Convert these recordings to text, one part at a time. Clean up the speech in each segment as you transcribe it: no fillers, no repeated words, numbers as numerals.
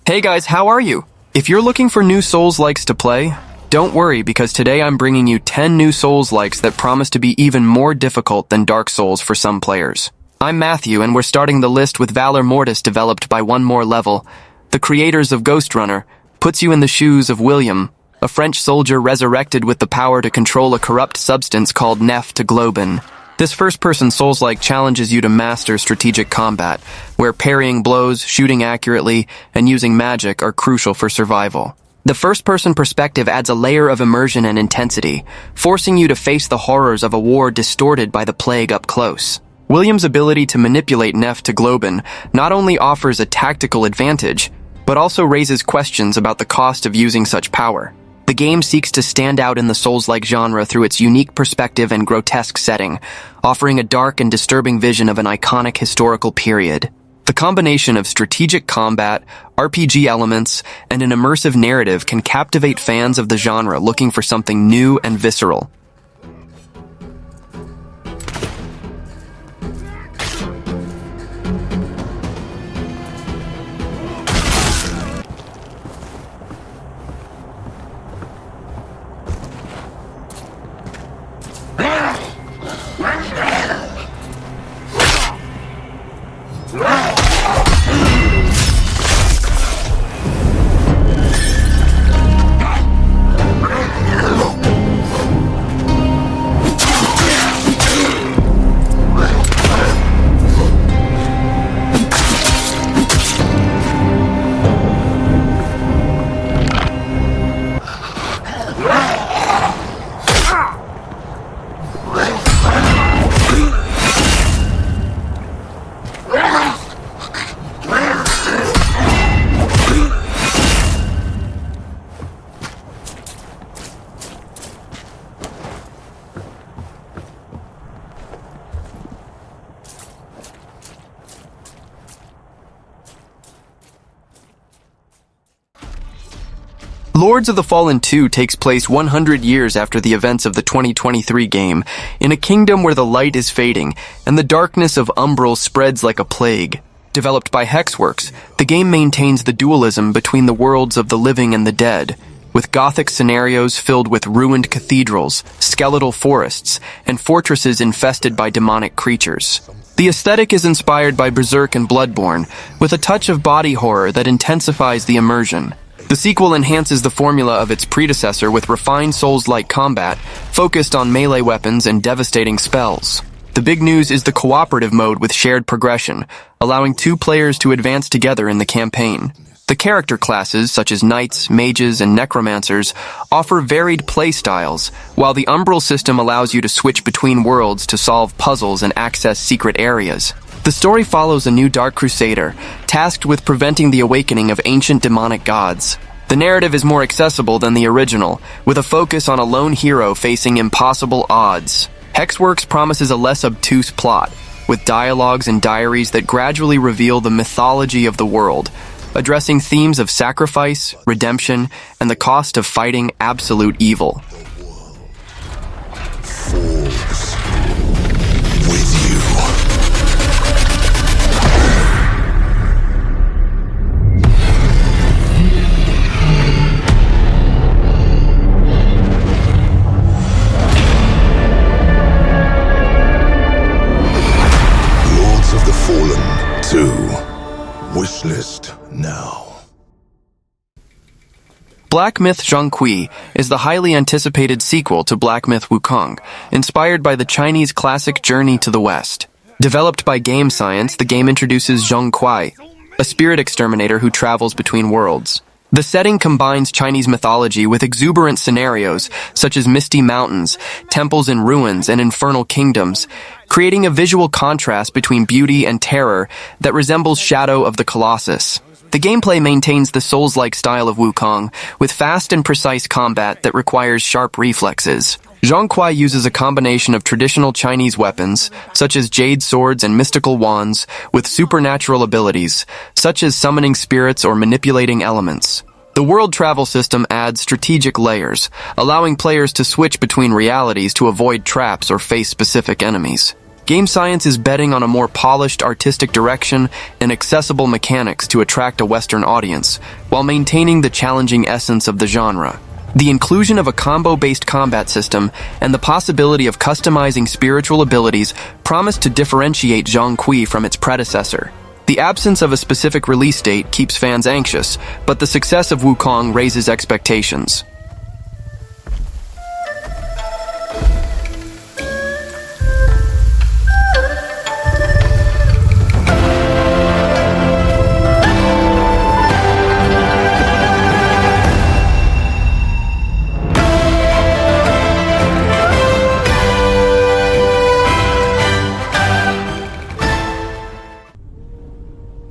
Hey guys, how are you? If you're looking for new Souls-likes to play, don't worry because today I'm bringing you 10 new Souls-likes that promise to be even more difficult than Dark Souls for some players. I'm Matthew and we're starting the list with Valor Mortis, developed by One More Level. The creators of Ghost Runner puts you in the shoes of William, a French soldier resurrected with the power to control a corrupt substance called Nephtoglobin. This first-person Souls-like challenges you to master strategic combat, where parrying blows, shooting accurately, and using magic are crucial for survival. The first-person perspective adds a layer of immersion and intensity, forcing you to face the horrors of a war distorted by the plague up close. William's ability to manipulate Nephtoglobin not only offers a tactical advantage, but also raises questions about the cost of using such power. The game seeks to stand out in the Souls-like genre through its unique perspective and grotesque setting, offering a dark and disturbing vision of an iconic historical period. The combination of strategic combat, RPG elements, and an immersive narrative can captivate fans of the genre looking for something new and visceral. Lords of the Fallen 2 takes place 100 years after the events of the 2023 game, in a kingdom where the light is fading and the darkness of Umbral spreads like a plague. Developed by Hexworks, the game maintains the dualism between the worlds of the living and the dead, with gothic scenarios filled with ruined cathedrals, skeletal forests, and fortresses infested by demonic creatures. The aesthetic is inspired by Berserk and Bloodborne, with a touch of body horror that intensifies the immersion. The sequel enhances the formula of its predecessor with refined Souls-like combat, focused on melee weapons and devastating spells. The big news is the cooperative mode with shared progression, allowing two players to advance together in the campaign. The character classes, such as knights, mages, and necromancers, offer varied playstyles, while the Umbral system allows you to switch between worlds to solve puzzles and access secret areas. The story follows a new Dark Crusader, tasked with preventing the awakening of ancient demonic gods. The narrative is more accessible than the original, with a focus on a lone hero facing impossible odds. Hexworks promises a less obtuse plot, with dialogues and diaries that gradually reveal the mythology of the world, addressing themes of sacrifice, redemption, and the cost of fighting absolute evil. Wishlist now. Black Myth Zhong is the highly anticipated sequel to Black Myth Wukong, inspired by the Chinese classic Journey to the West. Developed by Game Science, the game introduces Zhong, a spirit exterminator who travels between worlds. The setting combines Chinese mythology with exuberant scenarios such as misty mountains, temples in ruins, and infernal kingdoms, creating a visual contrast between beauty and terror that resembles Shadow of the Colossus. The gameplay maintains the Souls-like style of Wukong, with fast and precise combat that requires sharp reflexes. Zhong uses a combination of traditional Chinese weapons, such as jade swords and mystical wands, with supernatural abilities, such as summoning spirits or manipulating elements. The world travel system adds strategic layers, allowing players to switch between realities to avoid traps or face specific enemies. Game Science is betting on a more polished artistic direction and accessible mechanics to attract a Western audience, while maintaining the challenging essence of the genre. The inclusion of a combo-based combat system and the possibility of customizing spiritual abilities promise to differentiate Zhong from its predecessor. The absence of a specific release date keeps fans anxious, but the success of Wukong raises expectations.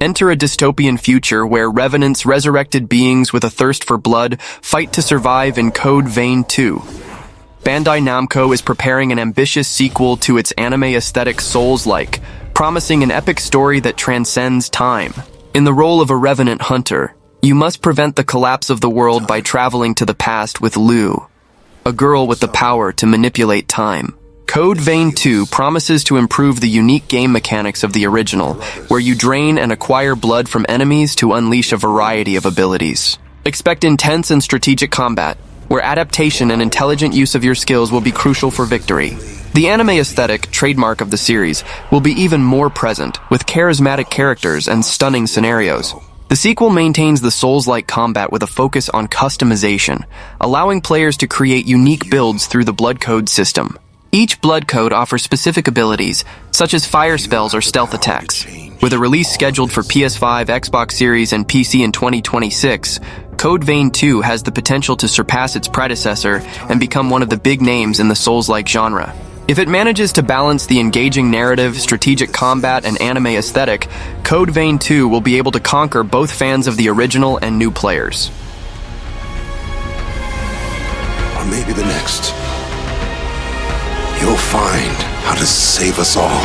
Enter a dystopian future where revenants, resurrected beings with a thirst for blood, fight to survive in Code Vein 2. Bandai Namco is preparing an ambitious sequel to its anime aesthetic Souls-like, promising an epic story that transcends time. In the role of a revenant hunter, you must prevent the collapse of the world by traveling to the past with Lu, a girl with the power to manipulate time. Code Vein 2 promises to improve the unique game mechanics of the original, where you drain and acquire blood from enemies to unleash a variety of abilities. Expect intense and strategic combat, where adaptation and intelligent use of your skills will be crucial for victory. The anime aesthetic, trademark of the series, will be even more present, with charismatic characters and stunning scenarios. The sequel maintains the Souls-like combat with a focus on customization, allowing players to create unique builds through the blood code system. Each blood code offers specific abilities, such as fire spells or stealth attacks. With a release scheduled for PS5, Xbox Series, and PC in 2026, Code Vein 2 has the potential to surpass its predecessor and become one of the big names in the Souls-like genre. If it manages to balance the engaging narrative, strategic combat, and anime aesthetic, Code Vein 2 will be able to conquer both fans of the original and new players. Or maybe the next. You'll find how to save us all.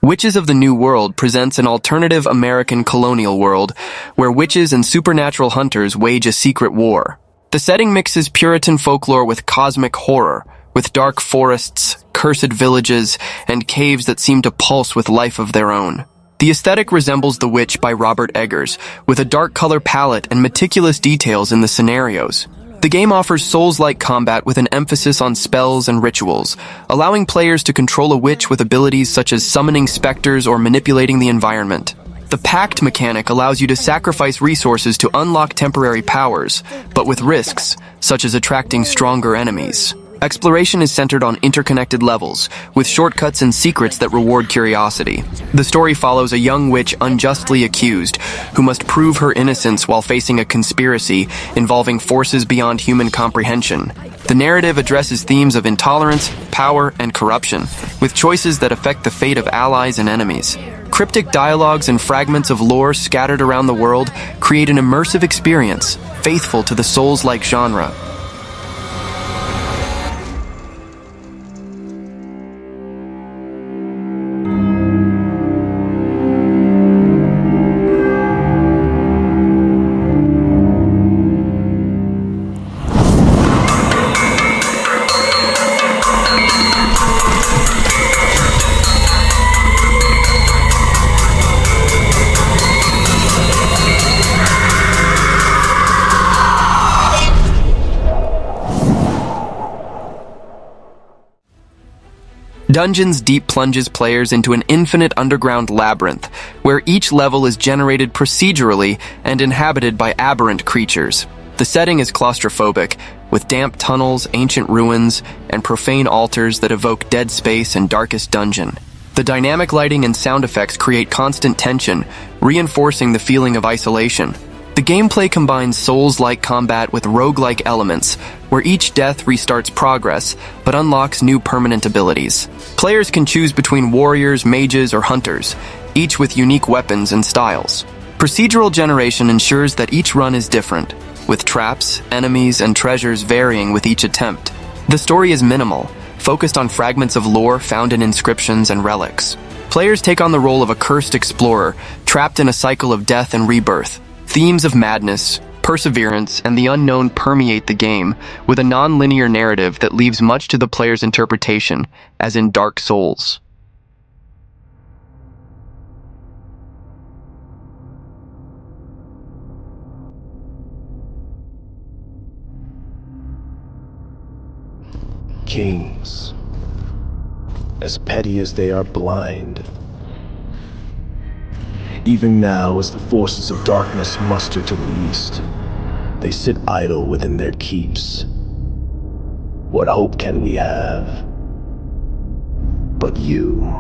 Witches of the New World presents an alternative American colonial world where witches and supernatural hunters wage a secret war. The setting mixes Puritan folklore with cosmic horror, with dark forests, cursed villages, and caves that seem to pulse with life of their own. The aesthetic resembles The Witch by Robert Eggers, with a dark color palette and meticulous details in the scenarios. The game offers Souls-like combat with an emphasis on spells and rituals, allowing players to control a witch with abilities such as summoning specters or manipulating the environment. The Pact mechanic allows you to sacrifice resources to unlock temporary powers, but with risks, such as attracting stronger enemies. Exploration is centered on interconnected levels, with shortcuts and secrets that reward curiosity. The story follows a young witch unjustly accused, who must prove her innocence while facing a conspiracy involving forces beyond human comprehension. The narrative addresses themes of intolerance, power, and corruption, with choices that affect the fate of allies and enemies. Cryptic dialogues and fragments of lore scattered around the world create an immersive experience, faithful to the Souls-like genre. Dungeons deep plunges players into an infinite underground labyrinth, where each level is generated procedurally and inhabited by aberrant creatures. The setting is claustrophobic, with damp tunnels, ancient ruins, and profane altars that evoke dead space and darkest dungeon. The dynamic lighting and sound effects create constant tension, reinforcing the feeling of isolation. The gameplay combines Souls-like combat with roguelike elements, where each death restarts progress, but unlocks new permanent abilities. Players can choose between warriors, mages, or hunters, each with unique weapons and styles. Procedural generation ensures that each run is different, with traps, enemies, and treasures varying with each attempt. The story is minimal, focused on fragments of lore found in inscriptions and relics. Players take on the role of a cursed explorer, trapped in a cycle of death and rebirth. Themes of madness, perseverance, and the unknown permeate the game, with a non-linear narrative that leaves much to the player's interpretation, as in Dark Souls. Kings, as petty as they are blind. Even now, as the forces of darkness muster to the east, they sit idle within their keeps. What hope can we have but you?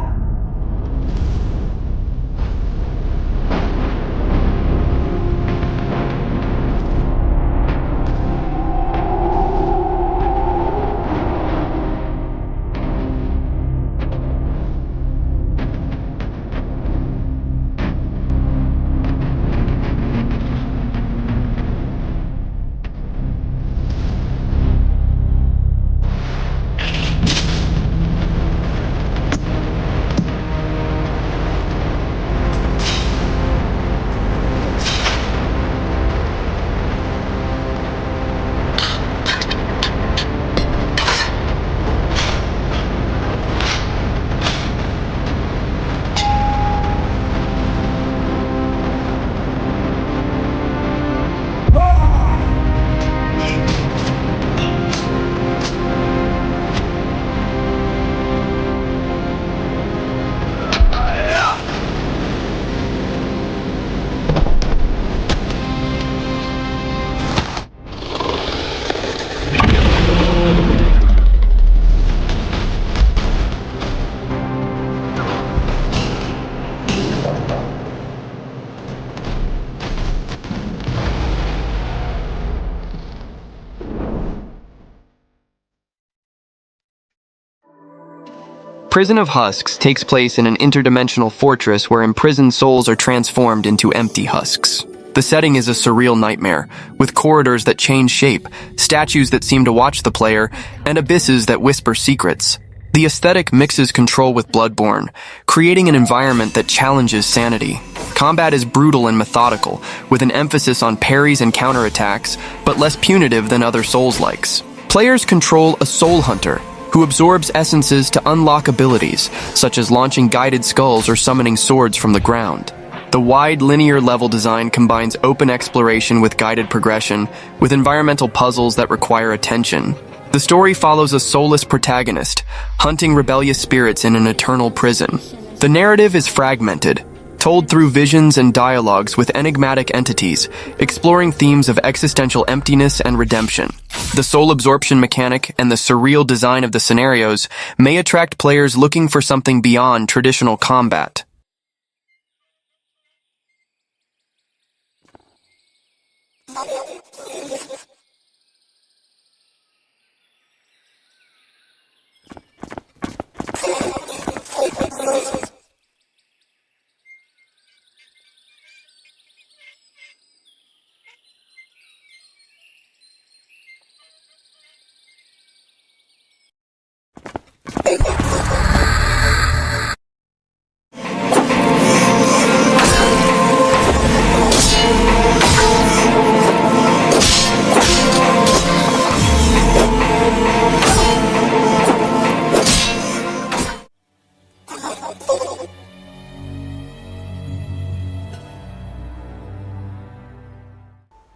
Prison of Husks takes place in an interdimensional fortress where imprisoned souls are transformed into empty husks. The setting is a surreal nightmare, with corridors that change shape, statues that seem to watch the player, and abysses that whisper secrets. The aesthetic mixes control with Bloodborne, creating an environment that challenges sanity. Combat is brutal and methodical, with an emphasis on parries and counterattacks, but less punitive than other Souls-likes. Players control a soul hunter, who absorbs essences to unlock abilities, such as launching guided skulls or summoning swords from the ground. The wide, linear level design combines open exploration with guided progression, with environmental puzzles that require attention. The story follows a soulless protagonist, hunting rebellious spirits in an eternal prison. The narrative is fragmented, told through visions and dialogues with enigmatic entities, exploring themes of existential emptiness and redemption. The soul absorption mechanic and the surreal design of the scenarios may attract players looking for something beyond traditional combat.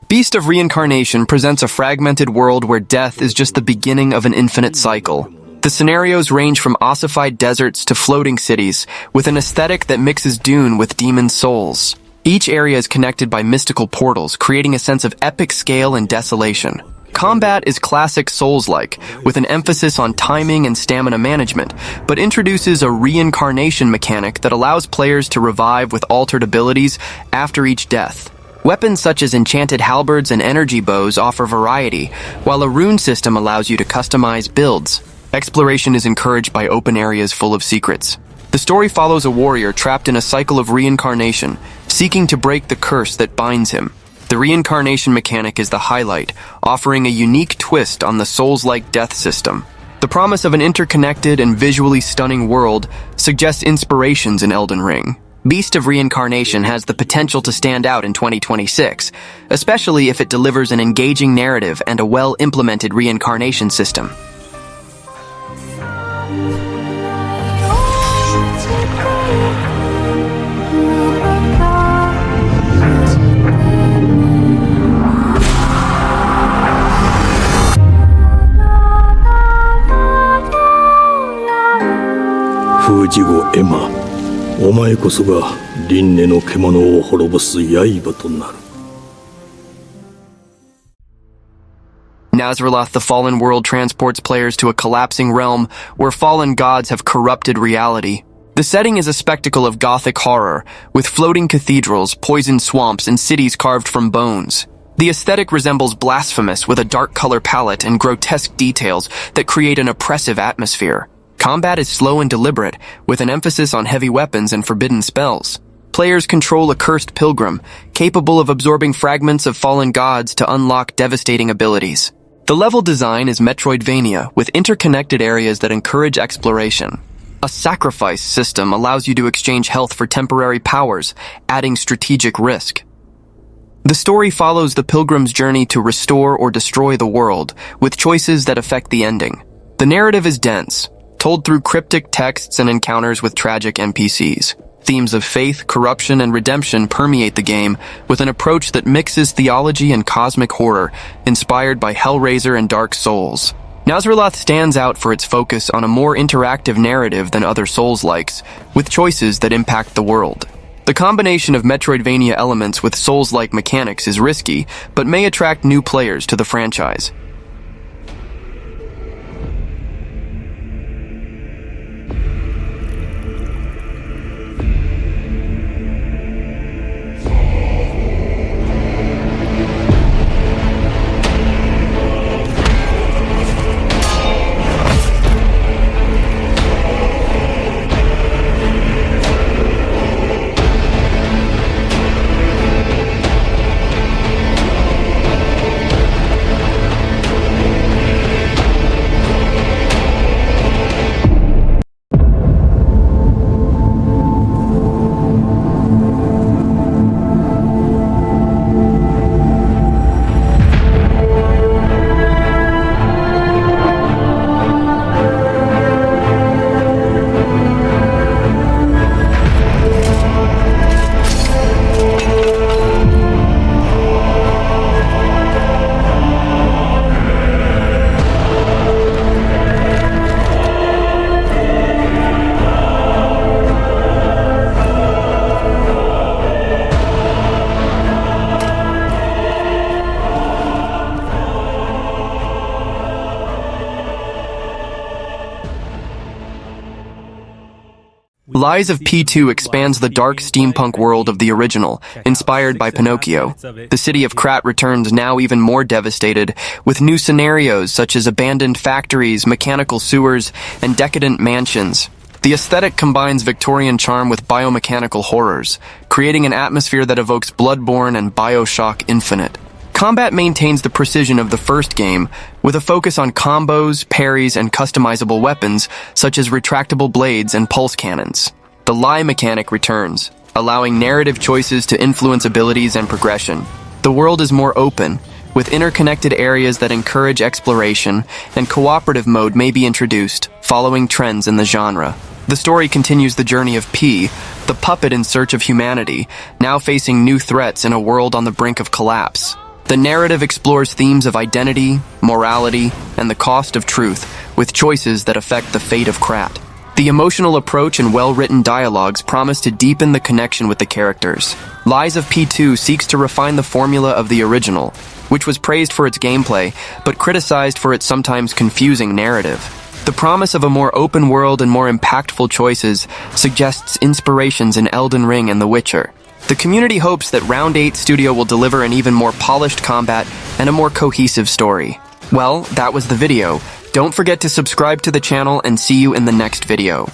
Beast of Reincarnation presents a fragmented world where death is just the beginning of an infinite cycle. The scenarios range from ossified deserts to floating cities, with an aesthetic that mixes Dune with demon souls. Each area is connected by mystical portals, creating a sense of epic scale and desolation. Combat is classic Souls-like, with an emphasis on timing and stamina management, but introduces a reincarnation mechanic that allows players to revive with altered abilities after each death. Weapons such as enchanted halberds and energy bows offer variety, while a rune system allows you to customize builds. Exploration is encouraged by open areas full of secrets. The story follows a warrior trapped in a cycle of reincarnation, seeking to break the curse that binds him. The reincarnation mechanic is the highlight, offering a unique twist on the Souls-like death system. The promise of an interconnected and visually stunning world suggests inspirations in Elden Ring. Beast of Reincarnation has the potential to stand out in 2026, especially if it delivers an engaging narrative and a well-implemented reincarnation system. Fujigo Emma, お前こそが輪廻の獣を滅ぼす刃となる。Nazralath, the fallen world, transports players to a collapsing realm where fallen gods have corrupted reality. The setting is a spectacle of gothic horror, with floating cathedrals, poisoned swamps, and cities carved from bones. The aesthetic resembles Blasphemous, with a dark color palette and grotesque details that create an oppressive atmosphere. Combat is slow and deliberate, with an emphasis on heavy weapons and forbidden spells. Players control a cursed pilgrim, capable of absorbing fragments of fallen gods to unlock devastating abilities. The level design is Metroidvania, with interconnected areas that encourage exploration. A sacrifice system allows you to exchange health for temporary powers, adding strategic risk. The story follows the pilgrim's journey to restore or destroy the world, with choices that affect the ending. The narrative is dense, told through cryptic texts and encounters with tragic NPCs. Themes of faith, corruption, and redemption permeate the game, with an approach that mixes theology and cosmic horror, inspired by Hellraiser and Dark Souls. Nazralath stands out for its focus on a more interactive narrative than other Souls-likes, with choices that impact the world. The combination of Metroidvania elements with Souls-like mechanics is risky, but may attract new players to the franchise. Lies of P2 expands the dark steampunk world of the original, inspired by Pinocchio. The city of Krat returns now even more devastated, with new scenarios such as abandoned factories, mechanical sewers, and decadent mansions. The aesthetic combines Victorian charm with biomechanical horrors, creating an atmosphere that evokes Bloodborne and BioShock Infinite. Combat maintains the precision of the first game, with a focus on combos, parries, and customizable weapons, such as retractable blades and pulse cannons. The lie mechanic returns, allowing narrative choices to influence abilities and progression. The world is more open, with interconnected areas that encourage exploration, and cooperative mode may be introduced, following trends in the genre. The story continues the journey of P, the puppet in search of humanity, now facing new threats in a world on the brink of collapse. The narrative explores themes of identity, morality, and the cost of truth, with choices that affect the fate of Krat. The emotional approach and well-written dialogues promise to deepen the connection with the characters. Lies of P2 seeks to refine the formula of the original, which was praised for its gameplay, but criticized for its sometimes confusing narrative. The promise of a more open world and more impactful choices suggests inspirations in Elden Ring and The Witcher. The community hopes that Round 8 Studio will deliver an even more polished combat and a more cohesive story. Well, that was the video. Don't forget to subscribe to the channel and see you in the next video.